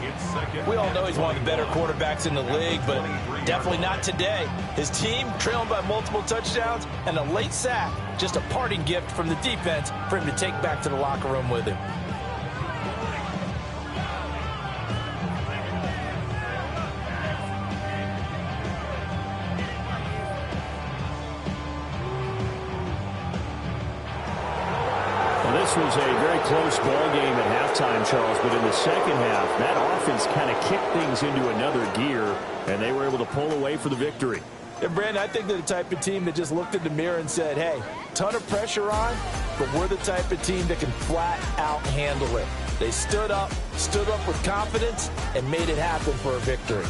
We all know he's one of the better quarterbacks in the league, but definitely not today. His team trailing by multiple touchdowns and a late sack. Just a parting gift from the defense for him to take back to the locker room with him. This was a very close ball game at halftime, Charles, but in the second half, that offense kind of kicked things into another gear, and they were able to pull away for the victory. And, Brandon, I think they're the type of team that just looked in the mirror and said, hey, ton of pressure on, but we're the type of team that can flat out handle it. They stood up with confidence, and made it happen for a victory.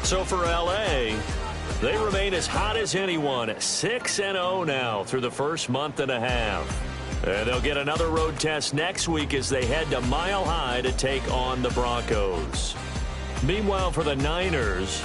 So for L.A., They remain as hot as anyone, 6-0 now through the first month and a half. And they'll get another road test next week as they head to Mile High to take on the Broncos. Meanwhile, for the Niners,